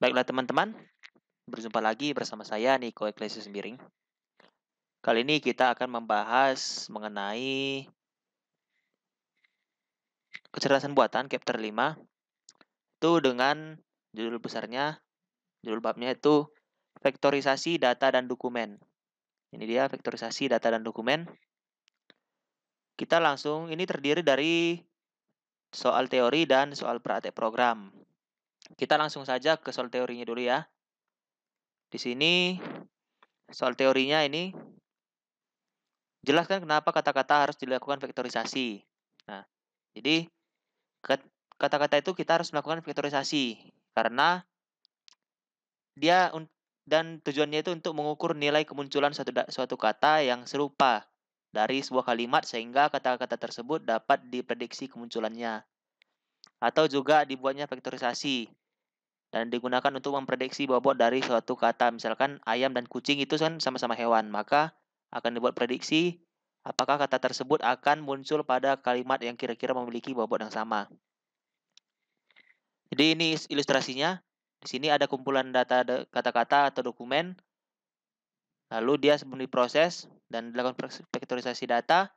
Baiklah teman-teman, berjumpa lagi bersama saya Niko Eklesius Miring. Kali ini kita akan membahas mengenai kecerdasan buatan chapter 5 itu dengan judul besarnya, judul babnya itu vektorisasi data dan dokumen. Ini dia vektorisasi data dan dokumen. Kita langsung, ini terdiri dari soal teori dan soal praktek program. Kita langsung saja ke soal teorinya dulu ya. Di sini soal teorinya ini jelaskan kenapa kata-kata harus dilakukan vektorisasi. Nah, jadi kata-kata itu kita harus melakukan vektorisasi karena dia dan tujuannya itu untuk mengukur nilai kemunculan suatu kata yang serupa dari sebuah kalimat sehingga kata-kata tersebut dapat diprediksi kemunculannya. Atau juga dibuatnya vektorisasi dan digunakan untuk memprediksi bobot dari suatu kata. Misalkan ayam dan kucing itu kan sama-sama hewan, maka akan dibuat prediksi apakah kata tersebut akan muncul pada kalimat yang kira-kira memiliki bobot yang sama. Jadi ini ilustrasinya. Di sini ada kumpulan data kata-kata atau dokumen. Lalu dia sebelum diproses dan dilakukan vektorisasi data,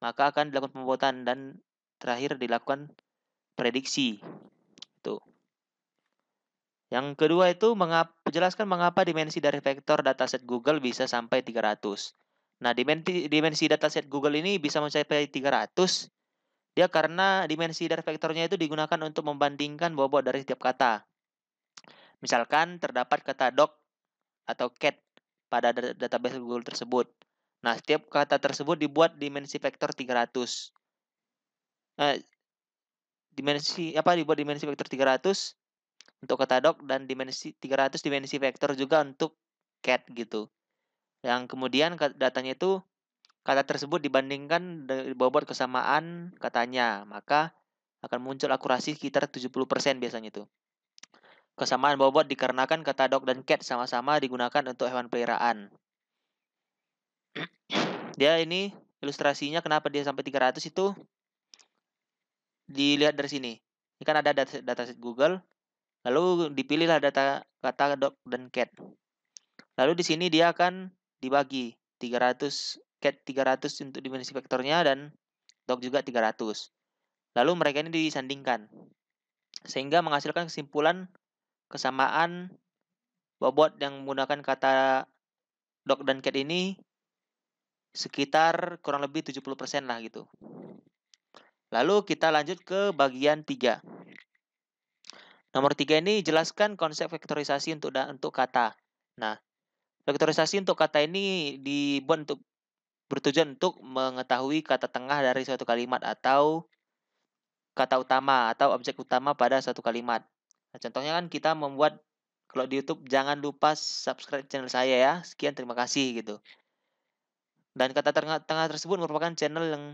maka akan dilakukan pembuatan dan terakhir dilakukan prediksi. Itu. Yang kedua itu menjelaskan mengapa dimensi dari vektor dataset Google bisa sampai 300. Nah, dimensi dataset Google ini bisa mencapai 300 dia karena dimensi dari vektornya itu digunakan untuk membandingkan bobot dari setiap kata. Misalkan terdapat kata dog atau cat pada database Google tersebut. Nah, setiap kata tersebut dibuat dimensi vektor 300. Dibuat dimensi vektor 300 untuk kata dog dan dimensi 300 dimensi vektor juga untuk cat gitu. Yang kemudian datanya itu kata tersebut dibandingkan bobot kesamaan katanya, maka akan muncul akurasi sekitar 70% biasanya itu. Kesamaan bobot dikarenakan kata dog dan cat sama-sama digunakan untuk hewan peliharaan. Dia ini ilustrasinya kenapa dia sampai 300 itu dilihat dari sini. Ini kan ada dataset Google, lalu dipilihlah data kata dog dan cat. Lalu di sini dia akan dibagi 300 cat 300 untuk dimensi vektornya dan dog juga 300. Lalu mereka ini disandingkan sehingga menghasilkan kesimpulan kesamaan bobot yang menggunakan kata dog dan cat ini sekitar kurang lebih 70% lah gitu. Lalu kita lanjut ke bagian 3. Nomor 3 ini jelaskan konsep vektorisasi untuk kata. Nah, vektorisasi untuk kata ini dibuat bertujuan untuk mengetahui kata tengah dari suatu kalimat atau kata utama atau objek utama pada suatu kalimat. Nah, contohnya kan kita membuat kalau di YouTube jangan lupa subscribe channel saya ya. Sekian, terima kasih gitu. Dan kata tengah tersebut merupakan channel yang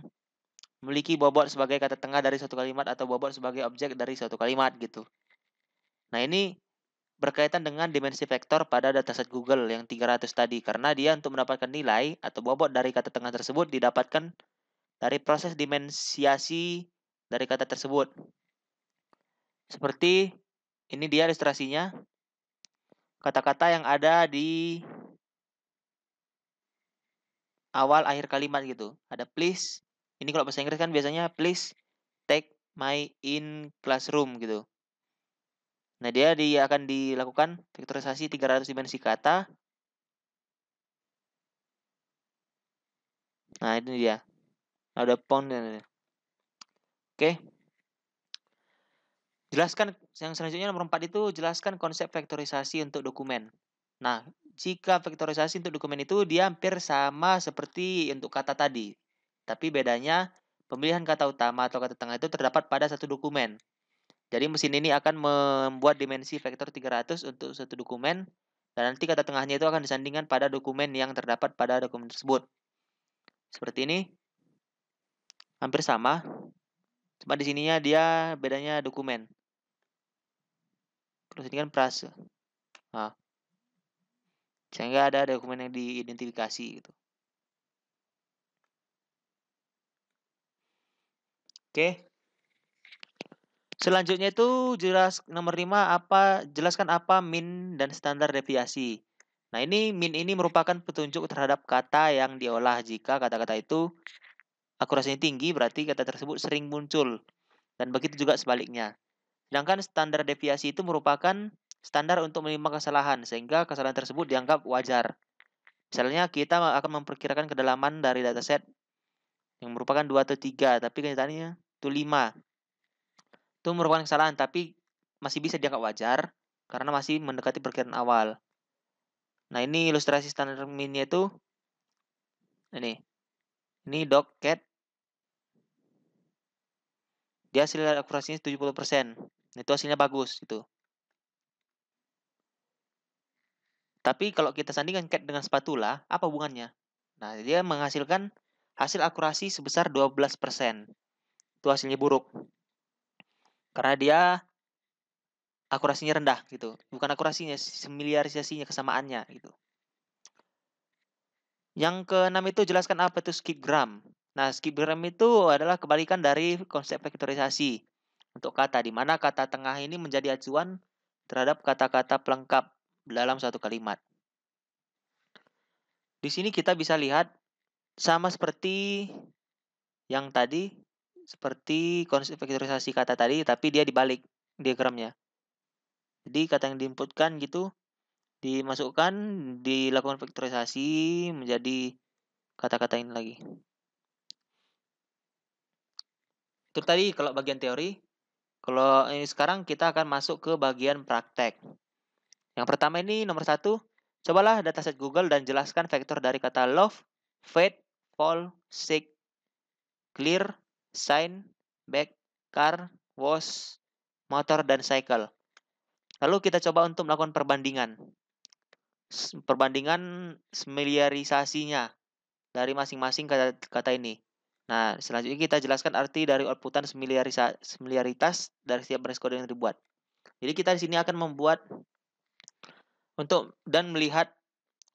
memiliki bobot sebagai kata tengah dari suatu kalimat atau bobot sebagai objek dari suatu kalimat gitu. Nah, ini berkaitan dengan dimensi vektor pada dataset Google yang 300 tadi, karena dia untuk mendapatkan nilai atau bobot dari kata tengah tersebut didapatkan dari proses dimensiasi dari kata tersebut. Seperti ini dia ilustrasinya, kata-kata yang ada di awal akhir kalimat gitu. Ada please, ini kalau bahasa Inggris kan biasanya please take my in classroom gitu. Nah, dia akan dilakukan vektorisasi 300 dimensi kata. Nah, ini dia. Ada font. Oke. Jelaskan yang selanjutnya nomor 4 itu jelaskan konsep vektorisasi untuk dokumen. Nah, jika vektorisasi untuk dokumen itu dia hampir sama seperti untuk kata tadi. Tapi bedanya pemilihan kata utama atau kata tengah itu terdapat pada satu dokumen. Jadi mesin ini akan membuat dimensi vektor 300 untuk satu dokumen dan nanti kata tengahnya itu akan disandingkan pada dokumen yang terdapat pada dokumen tersebut. Seperti ini. Hampir sama. Cuma di sininya dia bedanya dokumen. Terus ini kan prase. Nah, sehingga ada dokumen yang diidentifikasi gitu. Oke. Selanjutnya itu nomor 5 jelaskan apa min dan standar deviasi. Nah, min ini merupakan petunjuk terhadap kata yang diolah. Jika kata-kata itu akurasinya tinggi, berarti kata tersebut sering muncul. Dan begitu juga sebaliknya. Sedangkan standar deviasi itu merupakan standar untuk menerima kesalahan, sehingga kesalahan tersebut dianggap wajar. Misalnya kita akan memperkirakan kedalaman dari dataset yang merupakan 2 atau 3, tapi kenyataannya itu 5. Itu merupakan kesalahan, tapi masih bisa dianggap wajar karena masih mendekati perkiraan awal. Nah, ini ilustrasi standar minnya itu ini. Ini dog cat. Dia hasil akurasinya 70%. Itu hasilnya bagus itu. Tapi kalau kita sandingkan cat dengan spatula, apa hubungannya? Nah, dia menghasilkan hasil akurasi sebesar 12%. Itu hasilnya buruk. Karena dia akurasinya rendah gitu. Bukan akurasinya, familiarisasinya, kesamaannya gitu. Yang keenam itu jelaskan apa itu skipgram. Nah, skipgram itu adalah kebalikan dari konsep vektorisasi untuk kata, di mana kata tengah ini menjadi acuan terhadap kata-kata pelengkap dalam satu kalimat. Di sini kita bisa lihat sama seperti yang tadi, seperti konsep vektorisasi kata tadi, tapi dia dibalik diagramnya. Jadi kata yang diinputkan gitu dimasukkan, dilakukan vektorisasi menjadi kata-kata ini lagi. Itu tadi kalau bagian teori. Kalau ini sekarang kita akan masuk ke bagian praktek. Yang pertama ini nomor 1, cobalah dataset Google dan jelaskan vektor dari kata love, fade, fall, sick, clear, sign, back, car, wash, motor, dan cycle. Lalu kita coba untuk melakukan perbandingan. Perbandingan familiarisasinya dari masing-masing kata ini. Nah, selanjutnya kita jelaskan arti dari outputan familiaritas dari setiap baris kode yang dibuat. Jadi kita di sini akan membuat dan melihat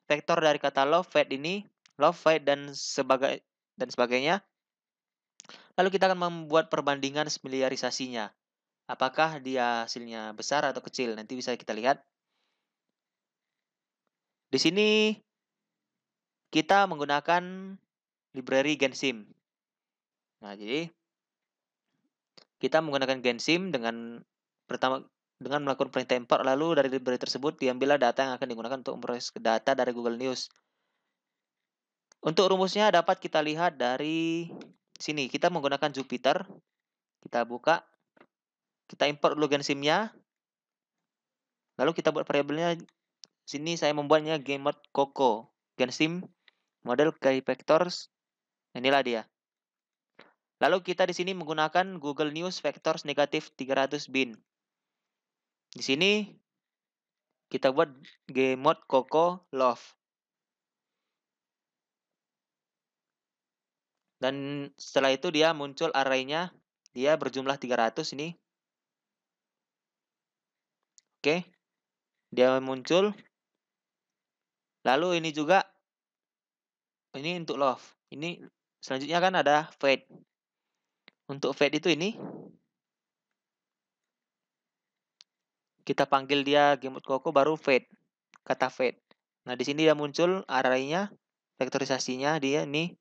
vektor dari kata love, fade ini, love, fade dan sebagainya. Lalu kita akan membuat perbandingan familiarisasinya. Apakah dia hasilnya besar atau kecil? Nanti bisa kita lihat. Di sini kita menggunakan library Gensim. Nah, jadi kita menggunakan Gensim dengan melakukan perintah import, lalu dari library tersebut diambillah data yang akan digunakan untuk memproses data dari Google News. Untuk rumusnya dapat kita lihat dari sini. Kita menggunakan Jupyter. Kita buka. Kita import dulu Gensim-nya. Lalu kita buat variabelnya. Sini saya membuatnya GameMod Coco. Gensim model key vectors. Inilah dia. Lalu kita di sini menggunakan Google News vectors negatif 300 bin. Di sini kita buat GameMod Coco Love. Dan setelah itu dia muncul array-nya. Dia berjumlah 300 ini. Oke. Dia muncul. Lalu ini juga, ini untuk love. Ini selanjutnya kan ada fade. Untuk fade itu ini, kita panggil dia Game Mode Coco baru fade. Kata fade. Nah, di sini dia muncul arraynya, vektorisasinya dia ini.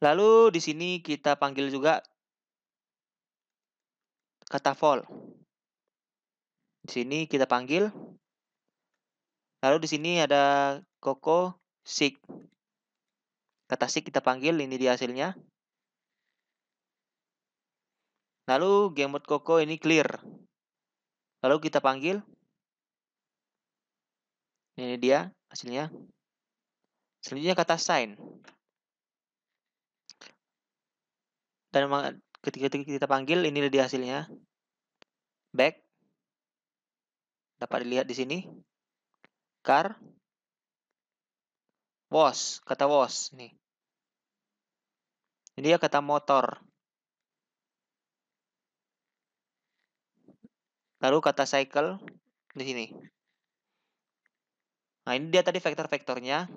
Lalu di sini kita panggil juga kata fall. Di sini kita panggil. Lalu di sini ada Coco seek. Kata seek kita panggil, ini dia hasilnya. Lalu Game Mode Coco ini clear. Lalu kita panggil. Ini dia hasilnya. Selanjutnya kata sign. Dan ketika kita panggil, ini dia hasilnya. Back. Dapat dilihat di sini. Car. Was. Kata was. Nih. Ini dia kata motor. Lalu kata cycle di sini. Nah, ini dia tadi vektor-vektornya.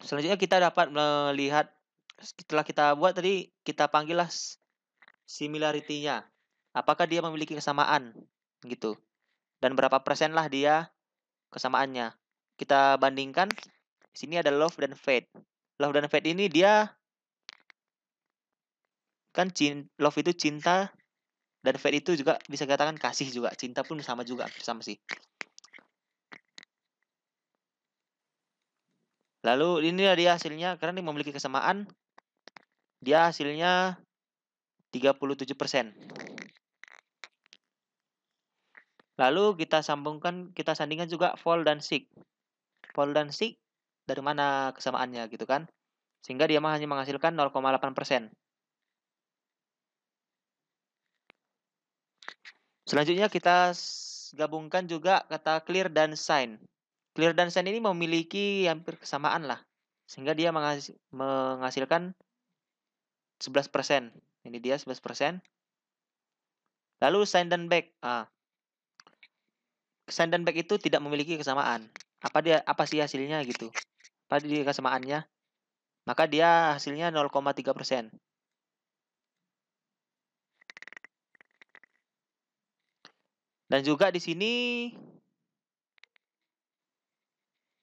Selanjutnya kita dapat melihat, setelah kita buat tadi, kita panggillah similarity-nya. Apakah dia memiliki kesamaan gitu. Dan berapa persen lah dia kesamaannya. Kita bandingkan, di sini ada love dan fade. Love dan fade ini dia kan love itu cinta, dan fade itu juga bisa dikatakan kasih juga. Cinta pun sama juga, sama sih. Lalu ini dia hasilnya, karena ini memiliki kesamaan, dia hasilnya 37%. Lalu kita sandingkan juga fall dan seek. Fall dan seek, dari mana kesamaannya gitu kan? Sehingga dia hanya menghasilkan 0,8%. Selanjutnya kita gabungkan juga kata clear dan sign. Clear dan sign ini memiliki hampir kesamaan lah. Sehingga dia menghasilkan 11%. Ini dia 11%. Lalu sign dan back. Sign dan back itu tidak memiliki kesamaan. Apa sih hasilnya gitu? Apa dia kesamaannya? Maka dia hasilnya 0,3%. Dan juga di sini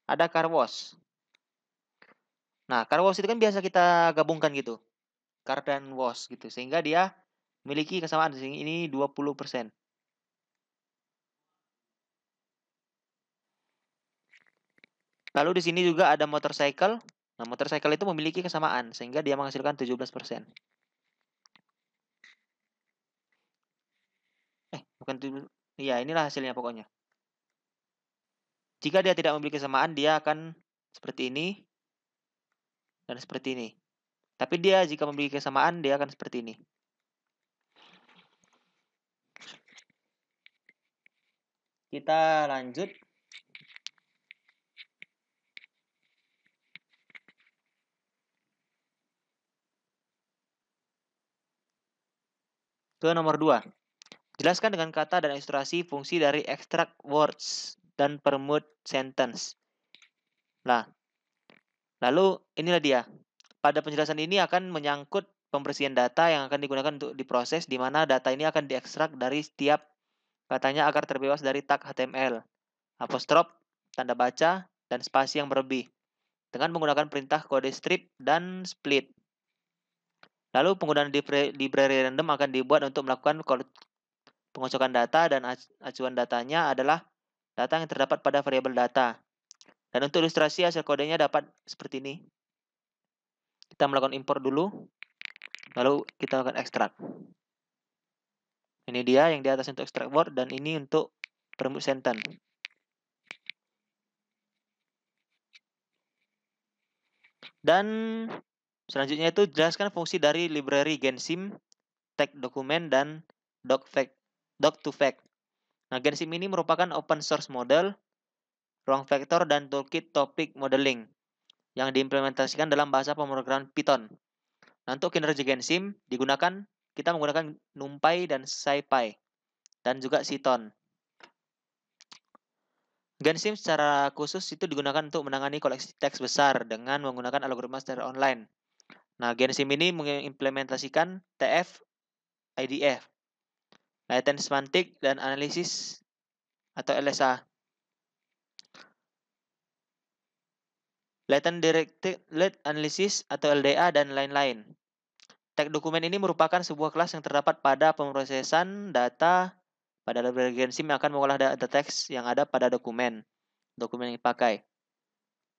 ada car wash. Nah, car wash itu kan biasa kita gabungkan gitu. Car dan wash gitu. Sehingga dia memiliki kesamaan. Ini 20%. Lalu di sini juga ada motorcycle. Nah, motorcycle itu memiliki kesamaan. Sehingga dia menghasilkan 17%. Bukan 17. Iya, inilah hasilnya pokoknya. Jika dia tidak memiliki kesamaan, dia akan seperti ini dan seperti ini. Tapi dia jika memiliki kesamaan, dia akan seperti ini. Kita lanjut. Ke nomor 2. Jelaskan dengan kata dan ilustrasi fungsi dari extract words dan permute sentence. Nah, lalu inilah dia. Pada penjelasan ini akan menyangkut pembersihan data yang akan digunakan untuk diproses, di mana data ini akan diekstrak dari setiap katanya agar terbebas dari tag HTML, apostrof, tanda baca, dan spasi yang berlebih, dengan menggunakan perintah kode strip dan split. Lalu penggunaan library random akan dibuat untuk melakukan pengocokan data, dan acuan datanya adalah data yang terdapat pada variabel data. Dan untuk ilustrasi hasil kodenya dapat seperti ini. Kita melakukan import dulu, lalu kita lakukan ekstrak. Ini dia yang di atas untuk extract word, dan ini untuk permute sentence. Dan selanjutnya itu jelaskan fungsi dari library Gensim, tag dokumen, dan doc2vec. Nah, Gensim ini merupakan open source model, ruang vektor, dan toolkit topic modeling yang diimplementasikan dalam bahasa pemrograman Python. Nah, untuk kinerja Gensim kita menggunakan NumPy dan SciPy. dan juga Cython. Gensim secara khusus itu digunakan untuk menangani koleksi teks besar dengan menggunakan algoritma secara online. Nah, Gensim ini mengimplementasikan TF, IDF, Latent Semantic, dan Analisis atau LSA. Latent Directed Analysis atau LDA, dan lain-lain. Tag dokumen ini merupakan sebuah kelas yang terdapat pada pemrosesan data pada library Gensim yang akan mengolah data teks yang ada pada dokumen yang dipakai.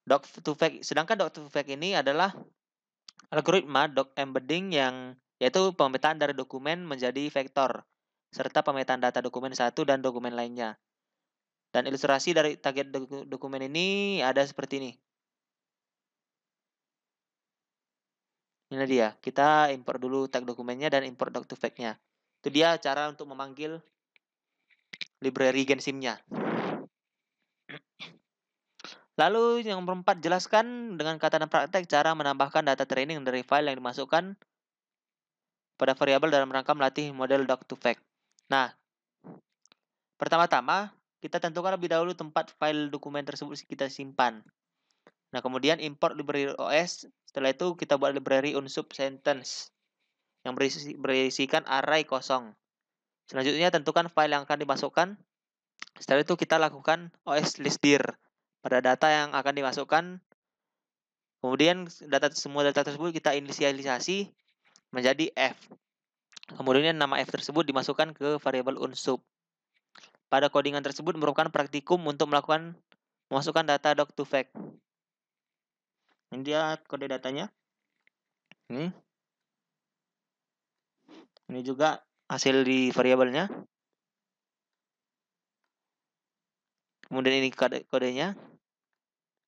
Doc2Vec, sedangkan Doc2Vec ini adalah algoritma doc embedding yang yaitu pemetaan dari dokumen menjadi vektor serta pemetaan data dokumen satu dan dokumen lainnya. Dan ilustrasi dari target dokumen ini ada seperti ini. Ini dia, kita import dulu tag dokumennya dan import doc2vec-nya. Itu dia cara untuk memanggil library Gensim-nya. Lalu yang keempat, jelaskan dengan kata dan praktek cara menambahkan data training dari file yang dimasukkan pada variabel dalam rangka melatih model doc2vec. Nah, pertama-tama kita tentukan lebih dahulu tempat file dokumen tersebut kita simpan. Nah, kemudian import library OS. Setelah itu kita buat library unsub sentence yang berisikan array kosong. Selanjutnya tentukan file yang akan dimasukkan. Setelah itu kita lakukan OS listdir pada data yang akan dimasukkan. Kemudian semua data tersebut kita inisialisasi menjadi F. Kemudian nama F tersebut dimasukkan ke variabel unsub. Pada codingan tersebut merupakan praktikum untuk memasukkan data doc2vec. Ini dia kode datanya. Ini juga hasil di variabelnya. Kemudian ini kodenya.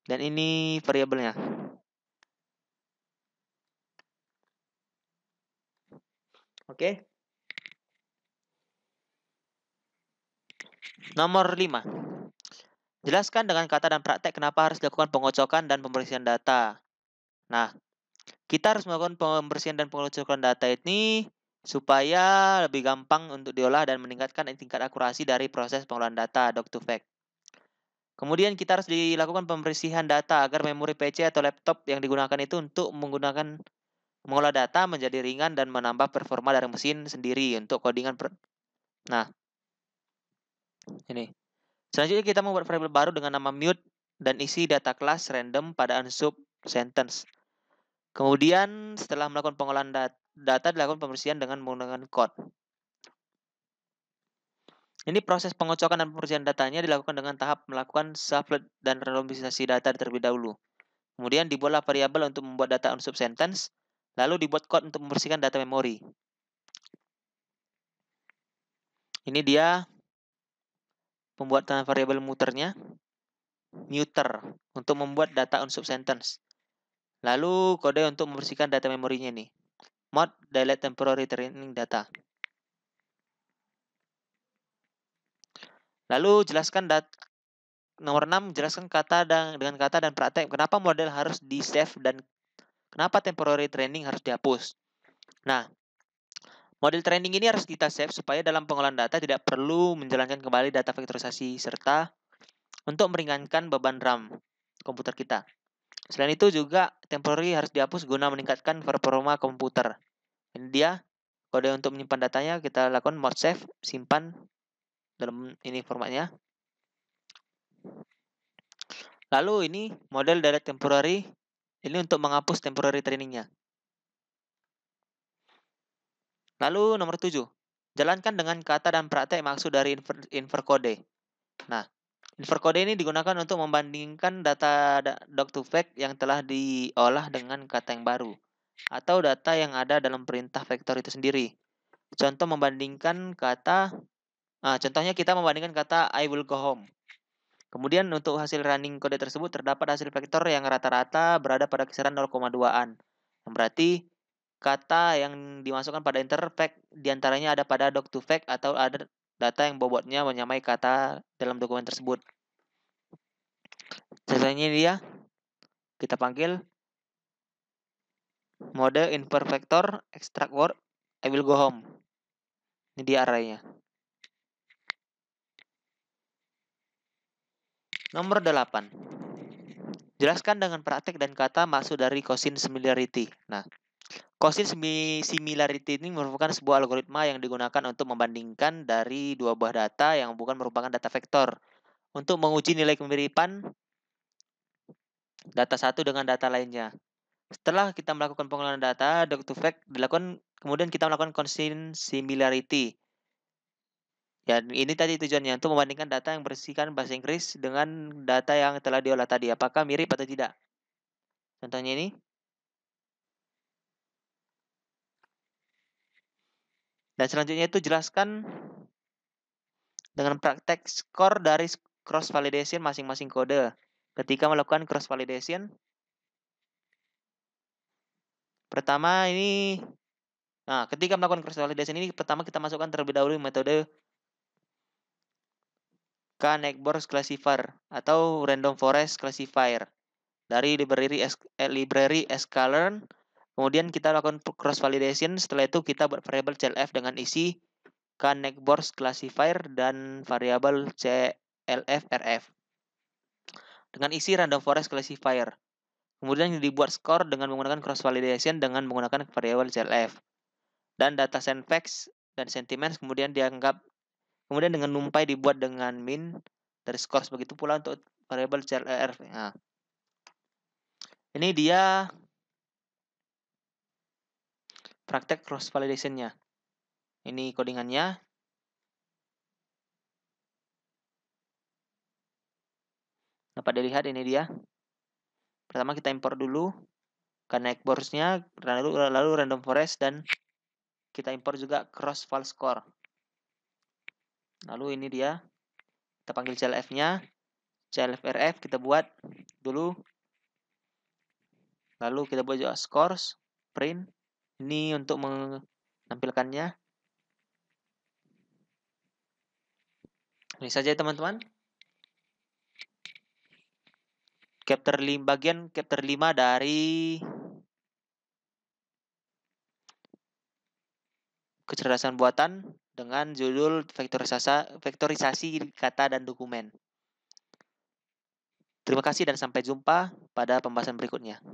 Dan ini variabelnya. Oke. Nomor 5. Jelaskan dengan kata dan praktek kenapa harus dilakukan pengocokan dan pembersihan data. Nah, kita harus melakukan pembersihan dan pengocokan data ini supaya lebih gampang untuk diolah dan meningkatkan tingkat akurasi dari proses pengolahan data doc2vec. Kemudian kita harus dilakukan pembersihan data agar memori PC atau laptop yang digunakan itu untuk mengolah data menjadi ringan dan menambah performa dari mesin sendiri untuk codingan. Nah, ini. Selanjutnya kita membuat variabel baru dengan nama mute dan isi data kelas random pada unsub sentence. Kemudian setelah melakukan pengolahan data dilakukan pembersihan dengan menggunakan code. Ini proses pengocokan dan pembersihan datanya dilakukan dengan tahap melakukan shuffle dan randomisasi data terlebih dahulu. Kemudian dibuatlah variabel untuk membuat data unsub sentence, lalu dibuat code untuk membersihkan data memori. Ini dia pembuatan variabel muternya, muter untuk membuat data unsub sentence. Lalu kode untuk membersihkan data memorinya nih. Mod delete temporary training data. Lalu jelaskan nomor 6, jelaskan dengan kata dan praktek kenapa model harus di-save dan kenapa temporary training harus dihapus. Nah, model training ini harus kita save supaya dalam pengolahan data tidak perlu menjalankan kembali data vektorisasi serta untuk meringankan beban RAM komputer kita. Selain itu juga temporary harus dihapus guna meningkatkan performa komputer. Ini dia kode untuk menyimpan datanya, kita lakukan mod save, simpan dalam ini formatnya. Lalu ini model delete temporary, ini untuk menghapus temporary trainingnya. Lalu nomor 7, jalankan dengan kata dan praktek maksud dari infer kode. Nah, infer kode ini digunakan untuk membandingkan data doc2vec yang telah diolah dengan kata yang baru atau data yang ada dalam perintah vektor itu sendiri. Contohnya kita membandingkan kata I will go home. Kemudian untuk hasil running kode tersebut terdapat hasil vektor yang rata-rata berada pada kisaran 0,2-an. Berarti kata yang dimasukkan pada intervec diantaranya ada pada doc2vec atau ada data yang bobotnya menyamai kata dalam dokumen tersebut. Contohnya dia, kita panggil mode infer vector extract word I will go home. Ini dia arraynya. Nomor 8. Jelaskan dengan praktek dan kata maksud dari Cosin similarity. Nah, Cosin similarity ini merupakan sebuah algoritma yang digunakan untuk membandingkan dari dua buah data yang bukan merupakan data vektor untuk menguji nilai kemiripan data satu dengan data lainnya. Setelah kita melakukan pengolahan data, doc2vec dilakukan, kemudian kita melakukan Cosin similarity. Ya, ini tadi tujuannya untuk membandingkan data yang berisikan bahasa Inggris dengan data yang telah diolah tadi. Apakah mirip atau tidak? Contohnya ini. Dan selanjutnya itu jelaskan dengan praktek skor dari cross validation masing-masing kode. Ketika melakukan cross validation, pertama ini, nah ketika melakukan cross validation ini, pertama kita masukkan terlebih dahulu metode K-Neckborn Classifier atau Random Forest Classifier dari library sklearn. Kemudian kita lakukan cross validation. Setelah itu kita buat variabel clf dengan isi K-Neckborn Classifier dan variabel clf-rf dengan isi Random Forest Classifier. Kemudian dibuat skor dengan menggunakan cross validation dengan menggunakan variabel clf. Dan data senvex dan sentiments kemudian dengan numpy dibuat dengan min dari skor. Begitu pula untuk variabel clf. Nah, ini dia praktek cross validation-nya. Ini codingannya. Dapat dilihat ini dia. Pertama kita import dulu K-Neckborn-nya, lalu random forest, dan kita import juga cross val score. Lalu ini dia. Kita panggil clf-nya. clf-rf kita buat dulu. Lalu kita buat juga scores, print. Ini untuk menampilkannya. Ini saja teman-teman. Bagian chapter 5 dari kecerdasan buatan dengan judul vektorisasi kata dan dokumen. Terima kasih dan sampai jumpa pada pembahasan berikutnya.